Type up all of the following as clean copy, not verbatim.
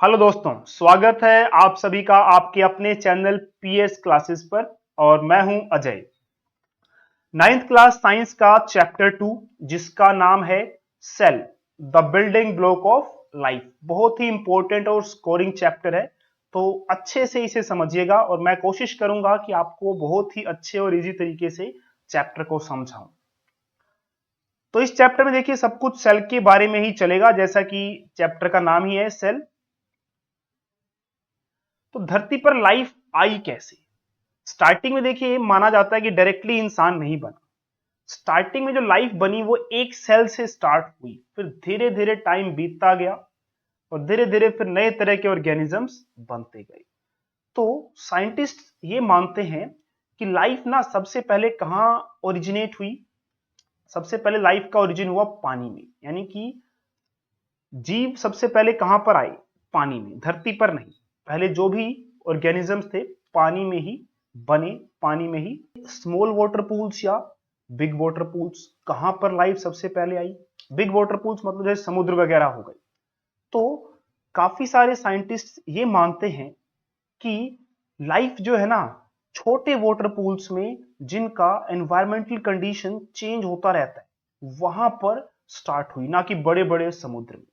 Hello दोस्तों, स्वागत है आप सभी का आपके अपने चैनल पीएस क्लासेस पर। और मैं हूं अजय। नाइन्थ क्लास साइंस का चैप्टर 2 जिसका नाम है cell, the building block of life, बहुत ही इंपॉर्टेंट और स्कोरिंग चैप्टर है। तो अच्छे से इसे समझिएगा और मैं कोशिश करूंगा कि आपको बहुत ही अच्छे और इजी तरीके से चैप्टर को समझाऊं। तो इस चैप्टर में देखिए सब कुछ सेल के बारे में ही चलेगा, जैसा कि चैप्टर का नाम ही है सेल। तो धरती पर लाइफ आई कैसे? स्टार्टिंग में देखिए माना जाता है कि डायरेक्टली इंसान नहीं बना। स्टार्टिंग में जो लाइफ बनी वो एक सेल से स्टार्ट हुई, फिर धीरे धीरे टाइम बीतता गया और धीरे धीरे फिर नए तरह के ऑर्गेनिजम्स बनते गए। तो साइंटिस्ट ये मानते हैं कि लाइफ ना सबसे पहले कहां ओरिजिनेट हुई। सबसे पहले लाइफ का ओरिजिन हुआ पानी में, यानी कि जीव सबसे पहले कहां पर आए? पानी में, धरती पर नहीं। पहले जो भी ऑर्गेनिजम्स थे पानी में ही बने, पानी में ही। स्मॉल वाटर पूल्स या बिग वाटर पूल्स, कहां पर लाइफ सबसे पहले आई? बिग वाटर पूल्स मतलब जैसे समुद्र वगैरह हो गए। तो काफी सारे साइंटिस्ट ये मानते हैं कि लाइफ जो है ना छोटे वाटर पूल्स में, जिनका एनवायरमेंटल कंडीशन चेंज होता रहता है, वहां पर स्टार्ट हुई, ना कि बड़े बड़े समुद्र में।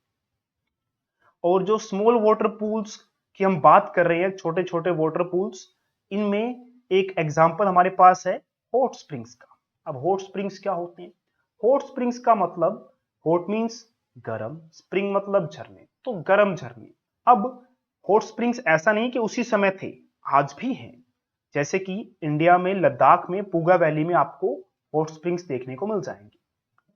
और जो स्मॉल वाटर पूल्स की हम बात कर रहे हैं, छोटे छोटे वाटर पूल्स, इनमें एक एग्जांपल हमारे पास है हॉट स्प्रिंग्स का। अब हॉट स्प्रिंग्स क्या होते हैं? हॉट स्प्रिंग्स का मतलब, हॉट मींस गर्म, स्प्रिंग मतलब झरने, तो गर्म झरने। अब हॉट स्प्रिंग्स ऐसा नहीं कि उसी समय थे, आज भी हैं। जैसे कि इंडिया में लद्दाख में पूगा वैली में आपको हॉट स्प्रिंग्स देखने को मिल जाएंगे।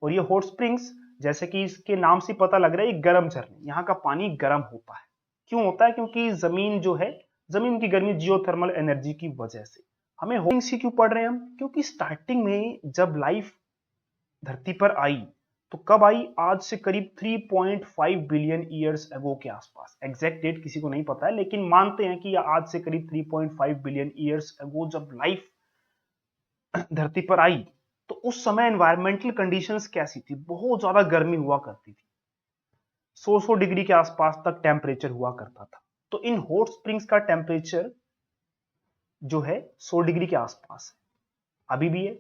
और ये हॉट स्प्रिंग्स, जैसे कि इसके नाम से पता लग रहा है, ये गर्म झरने, यहाँ का पानी गर्म होता है। क्यों होता है? क्योंकि जमीन जो है, जमीन की गर्मी जियोथर्मल एनर्जी की वजह से। हमें हॉट स्प्रिंग्स क्यों पढ़ रहे हैं हम? क्योंकि स्टार्टिंग में जब लाइफ धरती पर आई, तो कब आई? आज से करीब 3.5 बिलियन ईयर्स अगो के आसपास। एग्जैक्ट डेट किसी को नहीं पता है, लेकिन मानते हैं कि आज से करीब 3.5 बिलियन ईयर्स अगो जब लाइफ धरती पर आई, तो उस समय एनवायरमेंटल कंडीशंस कैसी थी? बहुत ज्यादा गर्मी हुआ करती थी, 100 डिग्री के आसपास तक टेम्परेचर हुआ करता था। तो इन हॉट स्प्रिंग्स का टेम्परेचर जो है 100 डिग्री के आसपास है, अभी भी है।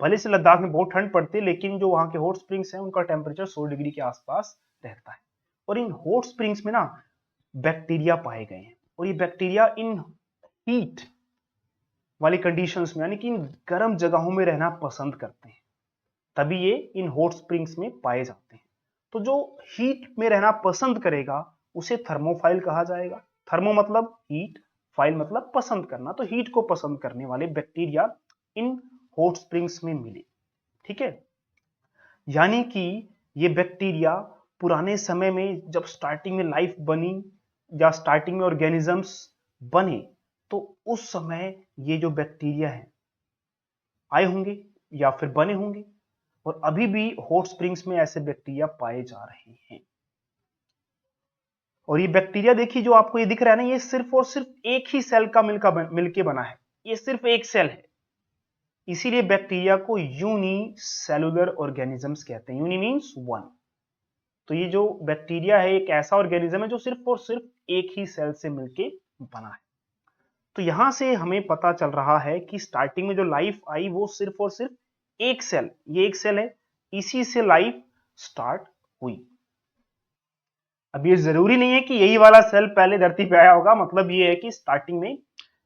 भले से लद्दाख में बहुत ठंड पड़ती है, लेकिन जो वहां के हॉट स्प्रिंग्स हैं उनका टेम्परेचर 100 डिग्री के आसपास रहता है। और इन हॉट स्प्रिंग्स में ना बैक्टीरिया पाए गए हैं, और ये बैक्टीरिया इन हीट वाली कंडीशंस में, यानी कि इन गर्म जगहों में रहना पसंद करते हैं, तभी ये इन हॉट स्प्रिंग्स में पाए जाते हैं। तो जो हीट में रहना पसंद करेगा उसे थर्मोफाइल कहा जाएगा। थर्मो मतलब हीट, फाइल मतलब पसंद करना। तो हीट को पसंद करने वाले बैक्टीरिया इन हॉट स्प्रिंग्स में मिले। ठीक है, यानी कि ये बैक्टीरिया पुराने समय में जब स्टार्टिंग में लाइफ बनी या स्टार्टिंग में ऑर्गेनिजम्स बने, तो उस समय ये जो बैक्टीरिया हैं आए होंगे या फिर बने होंगे। और अभी भी हॉट स्प्रिंग्स में ऐसे बैक्टीरिया पाए जा रहे हैं। और ये बैक्टीरिया देखिए, जो आपको ये दिख रहा है ना, ये सिर्फ और सिर्फ एक ही सेल का मिलके बना है। ये सिर्फ एक सेल है, इसीलिए बैक्टीरिया को यूनिसेलुलर ऑर्गेनिजम्स कहते हैं। Uni means one. तो ये जो बैक्टीरिया है एक ऐसा ऑर्गेनिज्म है जो सिर्फ और सिर्फ एक ही सेल से मिलके बना है। तो यहां से हमें पता चल रहा है कि स्टार्टिंग में जो लाइफ आई वो सिर्फ और सिर्फ एक सेल, ये एक सेल है, इसी से लाइफ स्टार्ट हुई। अब ये जरूरी नहीं है कि यही वाला सेल पहले धरती पे आया होगा, मतलब ये है कि स्टार्टिंग में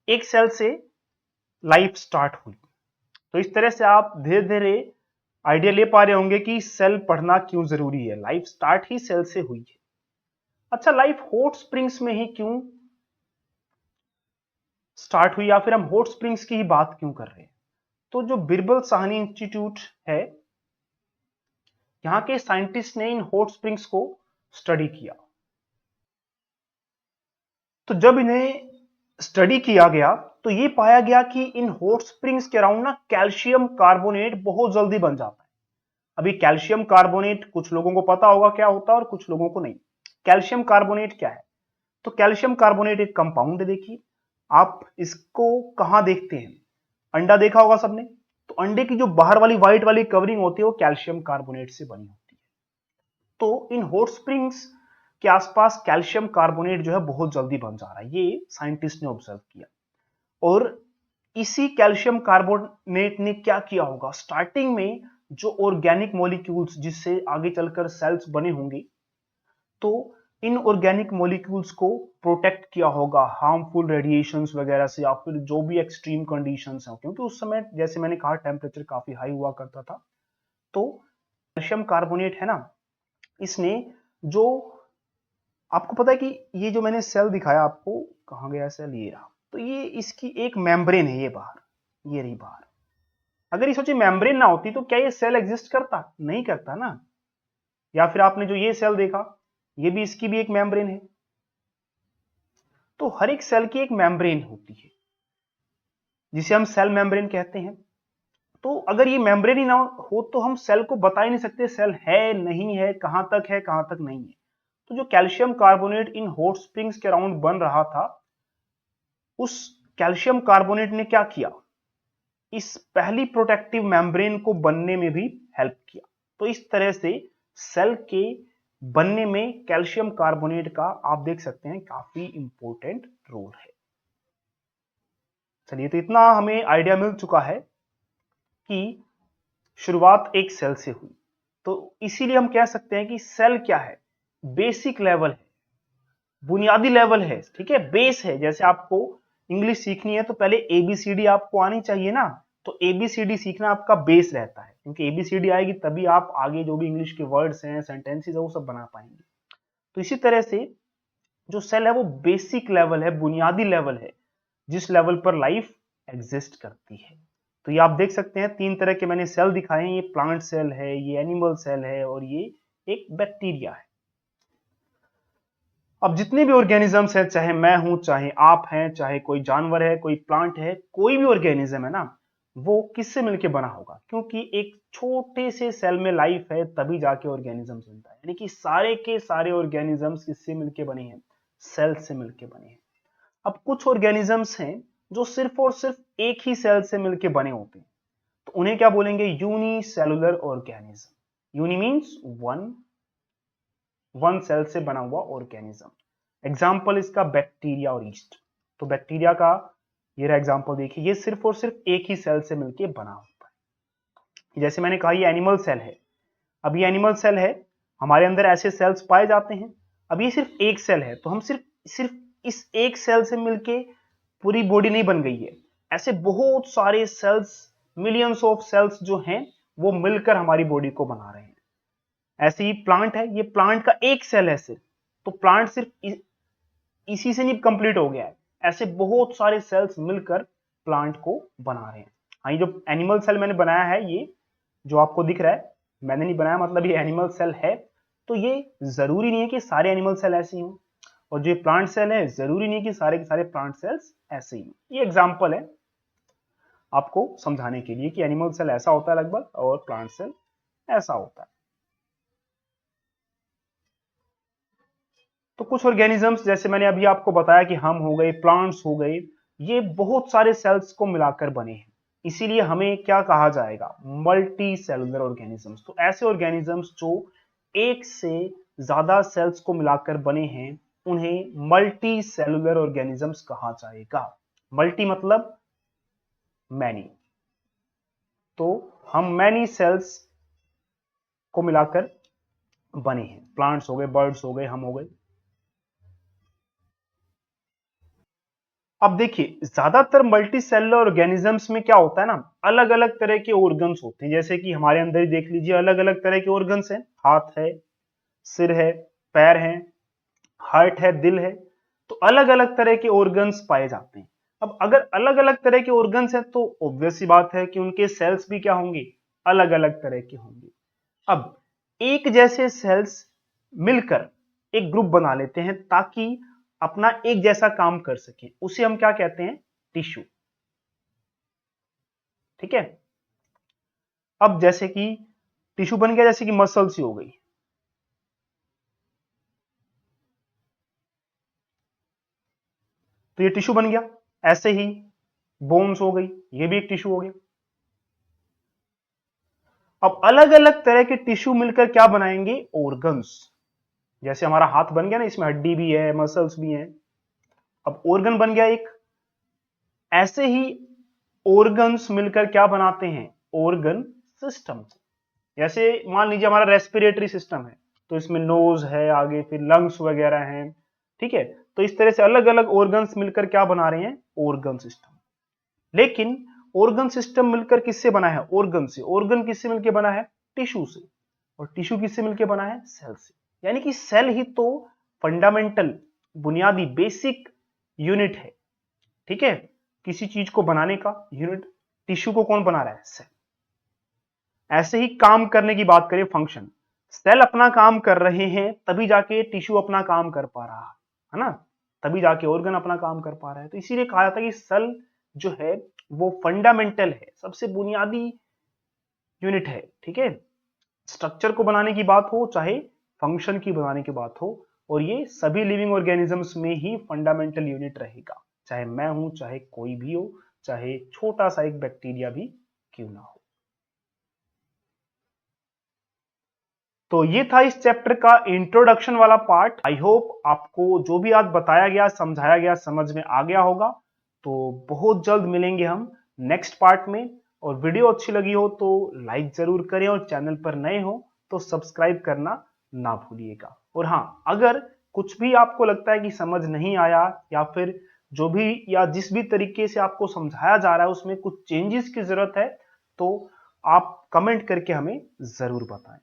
एक सेल से लाइफ स्टार्ट हुई। तो इस तरह से आप धीरे धीरे आइडिया ले पा रहे होंगे कि सेल पढ़ना क्यों जरूरी है। लाइफ स्टार्ट ही सेल से हुई है। अच्छा, लाइफ हॉट स्प्रिंग्स में ही क्यों स्टार्ट हुई, या फिर हम हॉट स्प्रिंग्स की ही बात क्यों कर रहे हैं? तो जो बिरबल साहनी इंस्टीट्यूट है, यहां के साइंटिस्ट ने इन हॉट स्प्रिंग्स को स्टडी किया। तो जब इन्हें स्टडी किया गया तो ये पाया गया कि इन हॉट स्प्रिंग्स के अराउंड ना कैल्शियम कार्बोनेट बहुत जल्दी बन जाता है। अभी कैल्शियम कार्बोनेट कुछ लोगों को पता होगा क्या होता है और कुछ लोगों को नहीं। कैल्शियम कार्बोनेट क्या है? तो कैल्शियम कार्बोनेट एक कंपाउंड है। देखिए आप इसको कहां देखते हैं? अंडा देखा होगा सबने, तो अंडे की जो बाहर वाली व्हाइट वाली कवरिंग होती है वो कैल्शियम कार्बोनेट से बनी होती है। तो इन हॉट स्प्रिंग्स के आसपास कैल्शियम कार्बोनेट जो है बहुत जल्दी बन जा रहा है, ये साइंटिस्ट ने ऑब्जर्व किया। और इसी कैल्शियम कार्बोनेट ने क्या किया होगा, स्टार्टिंग में जो ऑर्गेनिक मॉलिक्यूल्स जिससे आगे चलकर सेल्स बने होंगे, तो इन ऑर्गेनिक मॉलिक्यूल्स को प्रोटेक्ट किया होगा हार्मफुल रेडिएशंस वगैरह से, या फिर जो भी एक्सट्रीम कंडीशंस हैं, क्योंकि उस समय जैसे मैंने कहा टेम्परेचर काफी हाई हुआ करता था। तो कैल्शियम कार्बोनेट है ना, इसने जो, आपको पता है कि ये जो मैंने सेल दिखाया आपको, कहां गया सेल, ये रहा, तो ये इसकी एक मेम्ब्रेन है, ये बाहर, ये रही बाहर। अगर ये सोचिए मेम्ब्रेन ना होती तो क्या ये सेल एग्जिस्ट करता, नहीं करता ना। या फिर आपने जो ये सेल देखा, ये भी, इसकी भी एक मेम्ब्रेन है। तो हर एक सेल की एक मेम्ब्रेन होती है जिसे हम सेल मेम्ब्रेन कहते हैं। तो अगर ये मेम्ब्रेन ही ना हो तो हम सेल को बता ही नहीं सकते सेल है नहीं है, कहां तक है कहां तक नहीं है। तो जो calcium carbonate in hot springs के अराउंड बन रहा था, उस कैल्शियम कार्बोनेट ने क्या किया, इस पहली प्रोटेक्टिव मेम्ब्रेन को बनने में भी हेल्प किया। तो इस तरह से सेल के बनने में कैल्शियम कार्बोनेट का आप देख सकते हैं काफी इंपॉर्टेंट रोल है। चलिए, तो इतना हमें आइडिया मिल चुका है कि शुरुआत एक सेल से हुई। तो इसीलिए हम कह सकते हैं कि सेल क्या है, बेसिक लेवल है, बुनियादी लेवल है, ठीक है, बेस है। जैसे आपको इंग्लिश सीखनी है तो पहले एबीसीडी आपको आनी चाहिए ना, तो एबीसीडी सीखना आपका बेस रहता है, क्योंकि एबीसीडी आएगी तभी आप आगे जो भी इंग्लिश के वर्ड्स हैं, सेंटेंसेस है, वो सब बना पाएंगे। तो इसी तरह से जो सेल है वो बेसिक लेवल है, बुनियादी लेवल है, जिस लेवल पर लाइफ एग्जिस्ट करती है। तो ये आप देख सकते हैं 3 तरह के मैंने सेल दिखाए हैं, ये प्लांट सेल है, ये एनिमल सेल है, और ये एक बैक्टीरिया है। अब जितने भी ऑर्गेनिजम्स हैं, चाहे मैं हूं, चाहे आप हैं, चाहे कोई जानवर है, कोई प्लांट है, कोई भी ऑर्गेनिज्म है ना, वो किससे मिलकर बना होगा, क्योंकि एक छोटे से सेल में लाइफ है तभी जाके ऑर्गेनिज्म बनता है। यानी कि सारे के सारे ऑर्गेनिजम्स किससे मिलकर बने हैं, सेल से मिलकर बने हैं। अब कुछ ऑर्गेनिजम्स हैं जो सिर्फ और सिर्फ एक ही सेल से मिलकर बने होते हैं, तो उन्हें क्या बोलेंगे, unicellular organism. Uni means one cell से बना हुआ ऑर्गेनिज्म। एग्जाम्पल इसका बैक्टीरिया और ईस्ट। तो बैक्टीरिया का ये रहा एग्जाम्पल, देखिए ये सिर्फ और सिर्फ एक ही सेल से मिलकर बना होता है। जैसे मैंने कहा ये एनिमल सेल है, अब ये एनिमल सेल है, हमारे अंदर ऐसे सेल्स पाए जाते हैं। अब ये सिर्फ एक सेल है, तो हम सिर्फ इस एक सेल से मिलके पूरी बॉडी नहीं बन गई है, ऐसे बहुत सारे सेल्स, मिलियंस ऑफ सेल्स जो हैं वो मिलकर हमारी बॉडी को बना रहे हैं। ऐसे ही प्लांट है, ये प्लांट का एक सेल है सिर्फ, तो प्लांट सिर्फ इसी से नहीं कंप्लीट हो गया है, ऐसे बहुत सारे सेल्स मिलकर प्लांट को बना रहे हैं। हाँ, ये जो एनिमल सेल मैंने बनाया है, ये जो आपको दिख रहा है, मैंने नहीं बनाया, मतलब ये एनिमल सेल है। तो ये जरूरी नहीं है कि सारे एनिमल सेल ऐसे ही हों, और जो प्लांट सेल है जरूरी नहीं है कि सारे के सारे प्लांट सेल्स ऐसे ही हों। ये एग्जाम्पल है आपको समझाने के लिए कि एनिमल सेल ऐसा होता है लगभग, और प्लांट सेल ऐसा होता है। तो कुछ ऑर्गेनिजम्स, जैसे मैंने अभी आपको बताया कि हम हो गए, प्लांट्स हो गए, ये बहुत सारे सेल्स को मिलाकर बने हैं, इसीलिए हमें क्या कहा जाएगा, मल्टी सेलुलर ऑर्गेनिजम्स। तो ऐसे ऑर्गेनिजम्स जो एक से ज्यादा सेल्स को मिलाकर बने हैं, उन्हें मल्टी सेलुलर ऑर्गेनिजम्स कहा जाएगा। मल्टी मतलब मैनी, तो हम मैनी सेल्स को मिलाकर बने हैं, प्लांट्स हो गए, बर्ड्स हो गए, हम हो गए। अब देखिए ज्यादातर मल्टी सेलुलर ऑर्गेनिजम्स में क्या होता है ना, अलग अलग तरह के ऑर्गन्स होते हैं। जैसे कि हमारे अंदर ही देख लीजिए, अलग अलग तरह के ऑर्गन्स हैं, हाथ है, सिर है, पैर है, हार्ट है, दिल है। तो अलग अलग तरह के ऑर्गन्स पाए जाते हैं। अब अगर अलग अलग तरह के ऑर्गन्स हैं तो ऑब्वियस सी बात है कि उनके सेल्स भी क्या होंगे, अलग अलग तरह के होंगे। अब एक जैसे सेल्स मिलकर एक ग्रुप बना लेते हैं ताकि अपना एक जैसा काम कर सके, उसे हम क्या कहते हैं, टिश्यू। ठीक है, अब जैसे कि टिश्यू बन गया, जैसे कि मसल्स ही हो गई, तो ये टिश्यू बन गया। ऐसे ही बोन्स हो गई, ये भी एक टिश्यू हो गया। अब अलग अलग तरह के टिश्यू मिलकर क्या बनाएंगे, ऑर्गन्स। जैसे हमारा हाथ बन गया ना, इसमें हड्डी भी है, मसल्स भी हैं, अब ऑर्गन बन गया एक। ऐसे ही ऑर्गन्स मिलकर क्या बनाते हैं, ऑर्गन सिस्टम। जैसे मान लीजिए हमारा रेस्पिरेटरी सिस्टम है, तो इसमें नोज है, आगे फिर लंग्स वगैरह हैं, ठीक है। तो इस तरह से अलग अलग ऑर्गन्स मिलकर क्या बना रहे हैं, ऑर्गन सिस्टम। लेकिन ऑर्गन सिस्टम मिलकर किससे बना है, ऑर्गन से। ऑर्गन किससे मिलकर बना है, टिश्यू से। और टिश्यू किससे मिलकर बना है, सेल से। यानी कि सेल ही तो फंडामेंटल, बुनियादी, बेसिक यूनिट है, ठीक है, किसी चीज को बनाने का यूनिट। टिश्यू को कौन बना रहा है, सेल। ऐसे ही काम करने की बात करें, फंक्शन, सेल अपना काम कर रहे हैं तभी जाके टिश्यू अपना काम कर पा रहा है ना, तभी जाके ऑर्गन अपना काम कर पा रहा है। तो इसीलिए कहा जाता है कि सेल जो है वो फंडामेंटल है, सबसे बुनियादी यूनिट है, ठीक है। स्ट्रक्चर को बनाने की बात हो चाहे फंक्शन की बनाने की बात हो, और ये सभी लिविंग ऑर्गेनिजम्स में ही फंडामेंटल यूनिट रहेगा, चाहे मैं हूं, चाहे कोई भी हो, चाहे छोटा सा एक बैक्टीरिया भी क्यों ना हो। तो ये था इस चैप्टर का इंट्रोडक्शन वाला पार्ट। आई होप आपको जो भी आज बताया गया, समझाया गया, समझ में आ गया होगा। तो बहुत जल्द मिलेंगे हम नेक्स्ट पार्ट में। और वीडियो अच्छी लगी हो तो लाइक जरूर करें, और चैनल पर नए हो तो सब्सक्राइब करना ना भूलिएगा। और हाँ, अगर कुछ भी आपको लगता है कि समझ नहीं आया, या फिर जो भी या जिस भी तरीके से आपको समझाया जा रहा है उसमें कुछ चेंजेस की जरूरत है, तो आप कमेंट करके हमें जरूर बताएं।